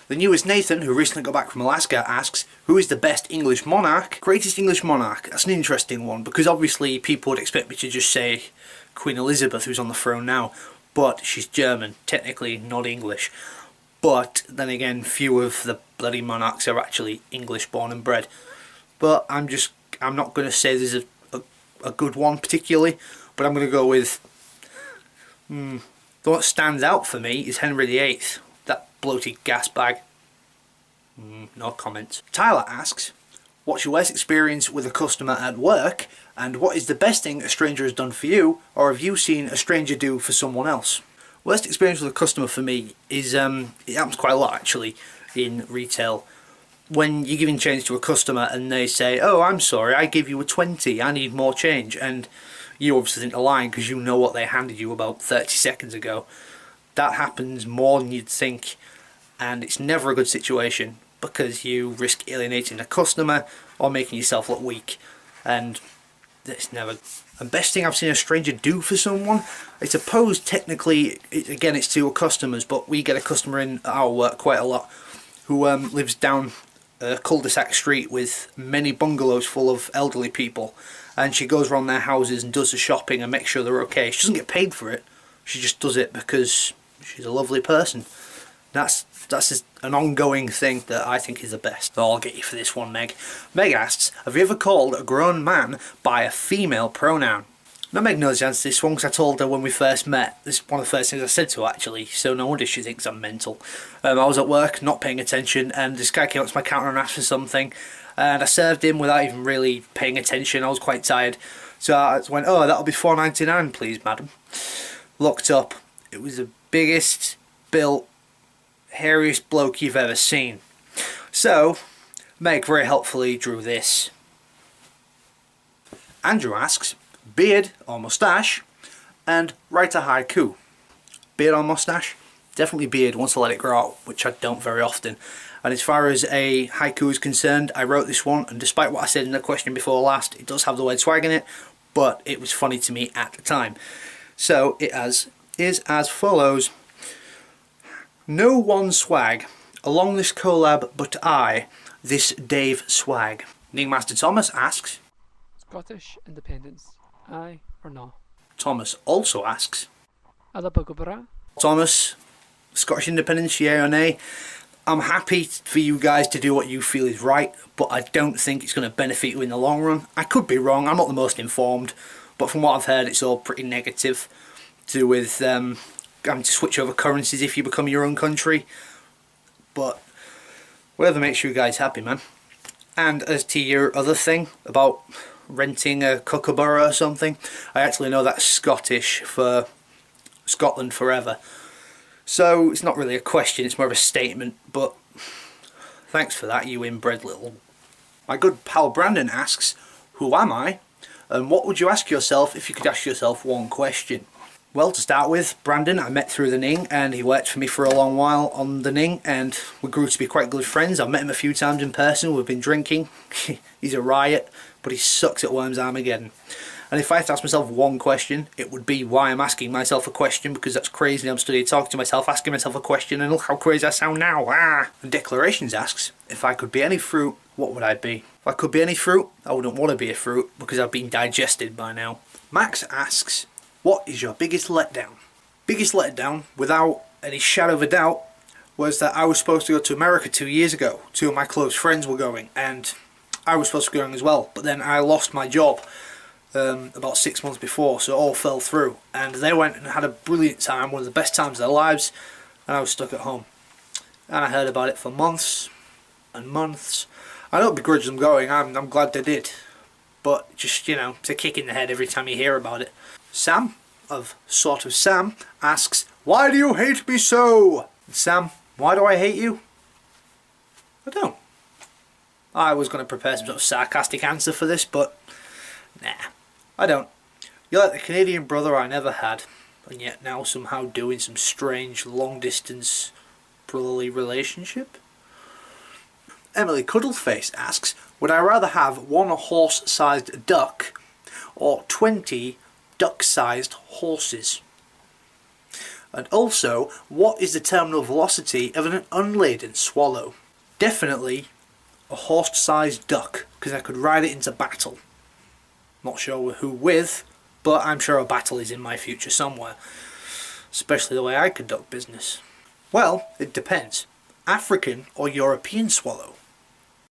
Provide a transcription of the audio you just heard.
The newest Nathan, who recently got back from Alaska, asks, who is the best English monarch? Greatest English monarch? That's an interesting one, because obviously people would expect me to just say Queen Elizabeth, who's on the throne now, but she's German, technically not English. But then again, few of the bloody monarchs are actually English born and bred. But I'm not going to say there's a good one particularly, but I'm going to go with the one that stands out for me is Henry VIII. That bloated gas bag. No comments. Tyler asks, what's your worst experience with a customer at work, and what is the best thing a stranger has done for you, or have you seen a stranger do for someone else? Worst experience with a customer for me is, it happens quite a lot actually in retail. When you're giving change to a customer and they say, oh, I'm sorry, I gave you a 20, I need more change, and you obviously think they're lying because you know what they handed you about 30 seconds ago. That happens more than you'd think, and it's never a good situation because you risk alienating a customer or making yourself look weak, and it's never. The best thing I've seen a stranger do for someone, I suppose technically, again it's to our customers, but we get a customer in our work quite a lot who lives down a cul-de-sac street with many bungalows full of elderly people, and she goes around their houses and does the shopping and makes sure they're okay. She doesn't get paid for it, she just does it because she's a lovely person. That's just an ongoing thing that I think is the best. So I'll get you for this one, Meg. Meg asks, have you ever called a grown man by a female pronoun? Now Meg knows the answer to this one because I told her when we first met. This is one of the first things I said to her actually, so no wonder she thinks I'm mental. I was at work, not paying attention, and this guy came up to my counter and asked for something, and I served him without even really paying attention. I was quite tired, so I went, oh, that'll be £4.99 please, madam. Looked up, it was the biggest built, hairiest bloke you've ever seen. So Meg very helpfully drew this. Andrew asks, beard or moustache, and write a haiku. Beard or moustache? Definitely beard once I let it grow out, which I don't very often. And as far as a haiku is concerned, I wrote this one, and despite what I said in the question before last, it does have the word swag in it, but it was funny to me at the time. So it is as follows. No one swag along this collab but I, this Dave swag. Ningmaster Thomas asks, Scottish independence, aye or no? Thomas also asks, Alabagubara? Thomas, Scottish independence, yeah or nay? I'm happy for you guys to do what you feel is right, but I don't think it's going to benefit you in the long run. I could be wrong, I'm not the most informed, but from what I've heard it's all pretty negative to do with having to switch over currencies if you become your own country. But whatever makes you guys happy, man. And as to your other thing about renting a kookaburra or something, I actually know that's Scottish for Scotland forever. So it's not really a question, it's more of a statement, but thanks for that, you inbred little... My good pal Brandon asks, who am I? And what would you ask yourself if you could ask yourself one question? Well, to start with, Brandon I met through the Ning, and he worked for me for a long while on the Ning, and we grew to be quite good friends. I've met him a few times in person, we've been drinking. He's a riot, but he sucks at Worms Armageddon. And if I had to ask myself one question, it would be why I'm asking myself a question, because that's crazy. I'm studying talking to myself, asking myself a question, and look how crazy I sound now. Ah! And Declarations asks, if I could be any fruit, what would I be? If I could be any fruit, I wouldn't want to be a fruit, because I've been digested by now. Max asks, what is your biggest letdown? Biggest letdown, without any shadow of a doubt, was that I was supposed to go to America 2 years ago. Two of my close friends were going, and I was supposed to be going as well, but then I lost my job about 6 months before, so it all fell through, and they went and had a brilliant time, one of the best times of their lives, and I was stuck at home. And I heard about it for months and months. I don't begrudge them going, I'm glad they did, but just, you know, it's a kick in the head every time you hear about it. Sam, of Sort of Sam, asks, why do you hate me so? Sam, why do I hate you? I don't. I was going to prepare some sort of sarcastic answer for this, but nah, I don't. You're like the Canadian brother I never had, and yet now somehow doing some strange long-distance brotherly relationship. Emily Cuddleface asks, would I rather have one horse-sized duck or 20 duck-sized horses? And also, what is the terminal velocity of an unladen swallow? Definitely a horse-sized duck, because I could ride it into battle. Not sure who with, but I'm sure a battle is in my future somewhere. Especially the way I conduct business. Well, it depends. African or European swallow?